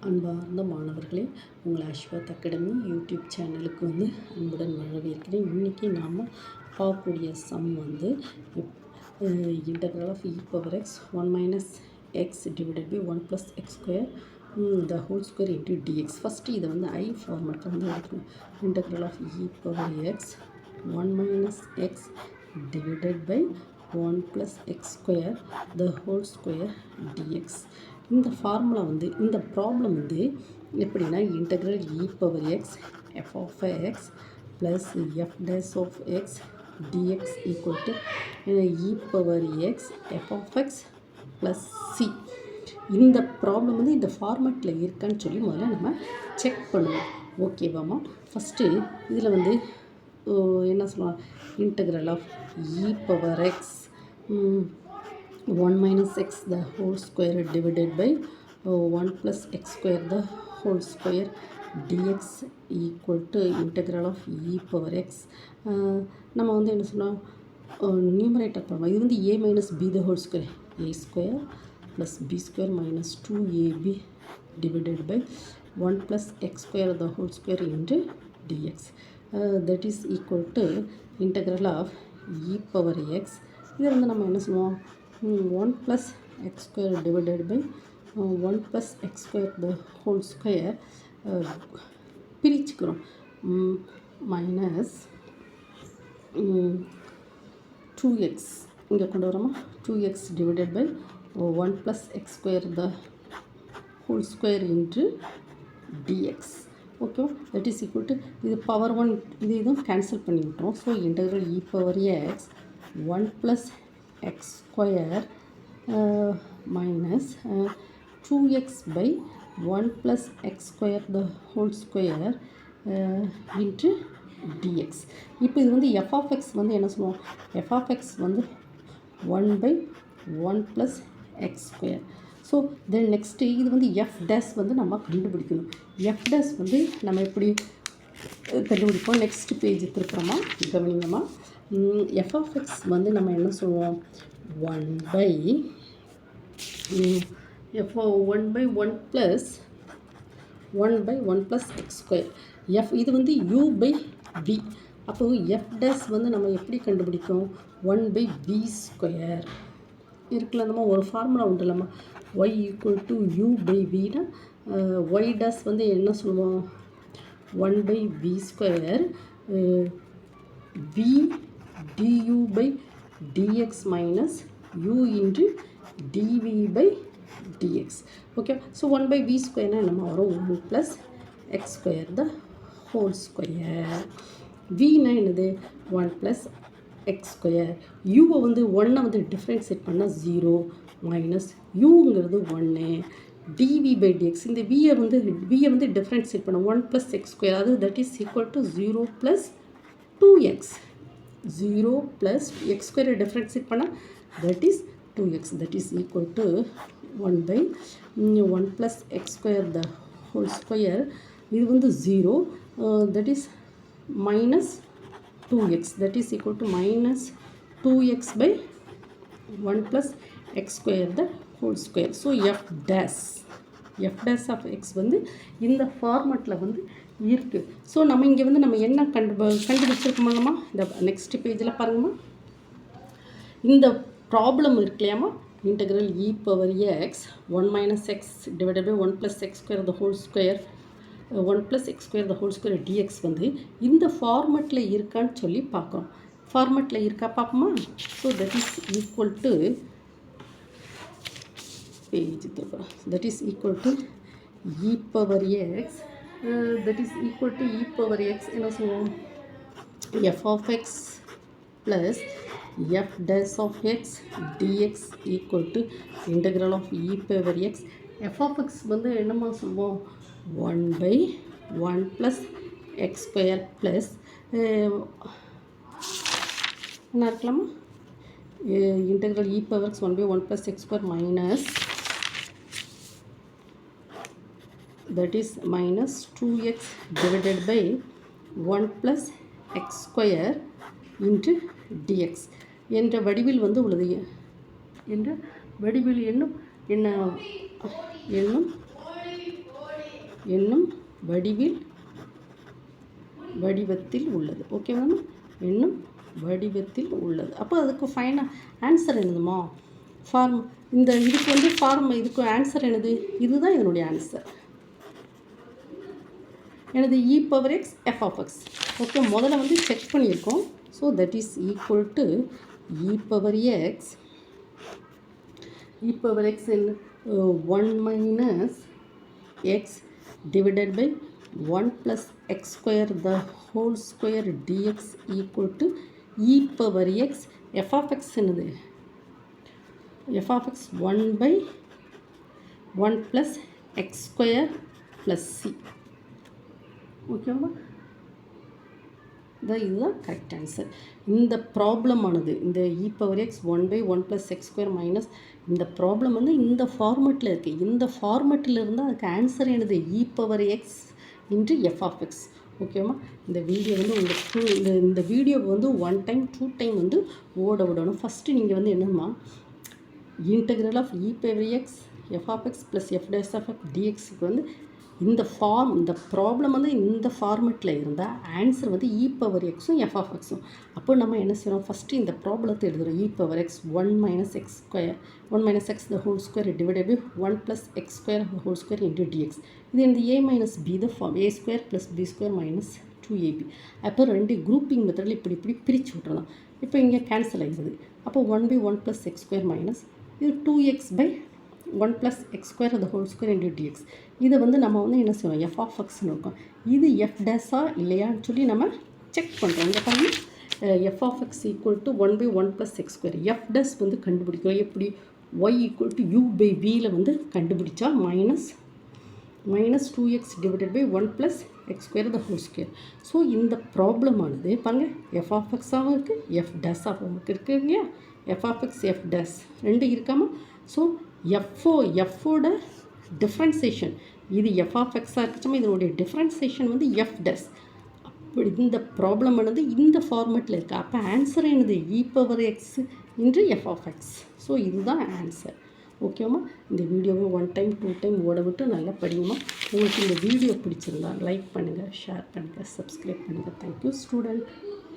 அன்பார்ந்த மாணவர்களே, உங்கள் அஸ்வத் அகாடமி யூடியூப் சேனலுக்கு அன்புடன் வரவேற்கிறேன். இன்றைக்கி நாம் பார்க்கக்கூடிய some integral of e power x 1 minus x divided by 1 plus x square the whole square into dx. First இதை I ஃபார்மேட்டில் எடுக்கணும். integral of e power x 1 minus x divided by 1 plus x square the whole square dx. இந்த formula இந்த problem எப்படின்னா integral e power x f of x plus f dash of x dx equal to e power x f of x plus c. இந்த problem இந்த ஃபார்மேட்டில் இருக்கான்னு சொல்லி முதல்ல நம்ம செக் பண்ணுவோம். ஓகேவாம்மா? ஃபஸ்ட்டு இதில் என்ன சொல்லுவாங்க, integral of e power x 1 minus x the whole square divided by 1 plus x square the whole square dx equal to integral of e power x. நம்ம என்ன சொன்னோம், நியூமரேட்டர் பண்ணோம். இது a minus b the whole square, a square plus b square minus 2ab divided by 1 plus x square the whole square into dx. That is equal to integral of e power x. இது நம்ம என்ன சொல்லுவோம், 1 plus x square divided by 1 plus x square the whole square பிரிச்சுக்கிறோம். Minus 2x இங்கே கொண்டு வரோமா, 2x divided by 1 plus x square the whole square into dx. Okay, that is equal to இது power 1 இதுவும் கேன்சல் பண்ணி விட்டோம். So integral e power x 1 plus x square minus 2x by 1 plus x square the whole square into dx. இப்போ இது f of x என்ன சொல்லுவோம், f of x 1 by 1 plus x square. So then next இது f dash நம்ம கண்டுபிடிக்கணும். f dash நம்ம எப்படி கண்டுபிடிப்போம், நெக்ஸ்ட் பேஜ் திருப்புறோமா, கவனிங்கம்மா. f of x நம்ம என்ன சொல்லுவோம், 1 by 1 plus 1 plus x square. f இது u by v. அப்போது f dash நம்ம எப்படி கண்டுபிடிக்கும், 1 by v square இருக்குல்லம்மா. ஒரு formula உண்டுல்லம்மா, y equal to u by v னா y dash என்ன சொல்லுவோம், 1 by v square v du by dx minus u into dv by dx. Okay, so 1 by v ஸ்கொயர்னா நம்ம வரும் 1 plus x square the whole square. vனா என்னது, 1 plus x square. uவை 1 differentiate பண்ணால் 0 minus uங்கிறது 1 dv by dx. இந்த வியை differentiate பண்ண 1 plus x square, அது that is equal to 0 plus 2x. 0 plus x square differentiate பண்ணால் that is 2x. that is equal to 1 by 1 plus x square the whole square. இது 0, that is minus 2x. that is equal to minus 2x by 1 plus x square the whole square. so f dash of x இந்த ஃபார்மேட்டில் இருக்குது. So நம்ம இங்கே நம்ம என்ன கண்டுபிடிச்சிருக்கோம்மா, இந்த next பேஜில் பாருங்கம்மா. இந்த ப்ராப்ளம் இருக்கு இல்லையாம்மா, integral e power x 1 minus x divided by 1 plus x square the whole square 1 plus x square the whole square dx இந்த ஃபார்மேட்டில் இருக்கான்னு சொல்லி பார்க்குறோம். ஃபார்மேட்டில் இருக்கா பார்ப்போமா. So that is equal to page திருப்போம். That is equal to e power x that is equal to e power x என்ன சொல்லுவோம், f of x plus f dash of x dx equal to integral of e power x. f of x என்னமா சொல்லுவோம், 1 by 1 plus x square plus என்ன இருக்கலாமா, integral e power x 1 by 1 plus x square minus that is minus 2x divided by 1 plus x square into dx என்ற வடிவில் உள்ளது. என்ற வடிவில் என்னும் என்னும் வடிவத்தில் உள்ளது. ஓகேவா? என்னும் வடிவத்தில் உள்ளது. அப்போ அதுக்கு ஃபைனல் ஆன்சர் என்னதுமா? ஃபார்ம் இந்த இதுக்கு வந்து ஃபார்ம் இதுக்கு ஆன்சர் என்னது? இதுதான் இதனுடைய ஆன்சர். எனது e power x f of x. Okay, முதல்ல வந்து செக் பண்ணியிருக்கோம். So that is equal to e power x in 1 minus x divided by 1 plus x square the whole square dx equal to e power x f of x என்னது? f of x 1 by 1 plus x square plus c. ஓகேவா? இதுதான் correct answer. இந்த ப்ராப்ளமானது இந்த e power x 1 by 1 plus x square minus இந்த problem வந்து இந்த ஃபார்மெட்டில் இருக்குது. இந்த ஃபார்மெட்டில் இருந்தால் அதுக்கு ஆன்சர் என்னது? e power x into f of x. ஓகேவா? இந்த வீடியோ வந்து உங்களுக்கு இந்த வீடியோவை வந்து 1 டைம் 2 டைம் வந்து ஓட விடணும். ஃபஸ்ட்டு நீங்கள் வந்து என்னம்மா integral of e power x f of x plus f dash of x dxக்கு வந்து இந்த ப்ராப்ளம் வந்து இந்த ஃபார்மெட்டில் இருந்தால் ஆன்சர் வந்து e power xும் f of xும். அப்போ நம்ம என்ன செய்கிறோம்? ஃபஸ்ட்டு இந்த ப்ராப்ளத்தை எழுதுகிறோம். e power x 1 minus x square 1 minus x the whole square divided by 1 plus x square the whole square into dx. இது இந்த a minus b the form a square plus b square minus 2ab. அப்போ ரெண்டு grouping மெத்தடில் இப்படி பிரித்து விட்றலாம். இப்போ இங்கே cancel ஆகிடுது. அப்போ 1 by 1 plus x square minus இது 2x by 1 plus x square the whole square into dx. இதை வந்து நம்ம வந்து என்ன செய்வோம்? f of xன்னு இருக்கும். இது f dash இல்லையான்னு சொல்லி நம்ம செக் பண்ணுறோம். இங்கே பாருங்கள், f of x equal to 1 by 1 plus x square. f dash வந்து கண்டுபிடிக்கிறோம். எப்படி? y equal to u by vயில் வந்து கண்டுபிடிச்சா minus 2x divided by 1 plus x square the whole square. So இந்த ப்ராப்ளமானது பாருங்கள் f of xாகவும் இருக்குது f dash ஆகவும் இருக்குது இல்லையா? f of x f dash ரெண்டு இருக்காமல். ஸோ எஃப்போட டிஃப்ரென்சேஷன் இது எஃப் ஆஃப் எக்ஸாக இருக்குச்சுமா, இதனுடைய டிஃப்ரென்சேஷன் வந்து எஃப் டஸ். அப்படி இந்த ப்ராப்ளம் ஆனது இந்த ஃபார்மெட்டில் இருக்குது. அப்போ ஆன்சர் என்னது? e power x into F of X. So இதுதான் ஆன்சர். ஓகேம்மா? இந்த வீடியோவை 1 டைம் 2 டைம் ஓட விட்டு நல்லா படிங்கம்மா. உங்களுக்கு இந்த வீடியோ பிடிச்சிருந்தா லைக் பண்ணுங்கள், ஷேர் பண்ணுங்கள், சப்ஸ்கிரைப் பண்ணுங்கள். Thank you student.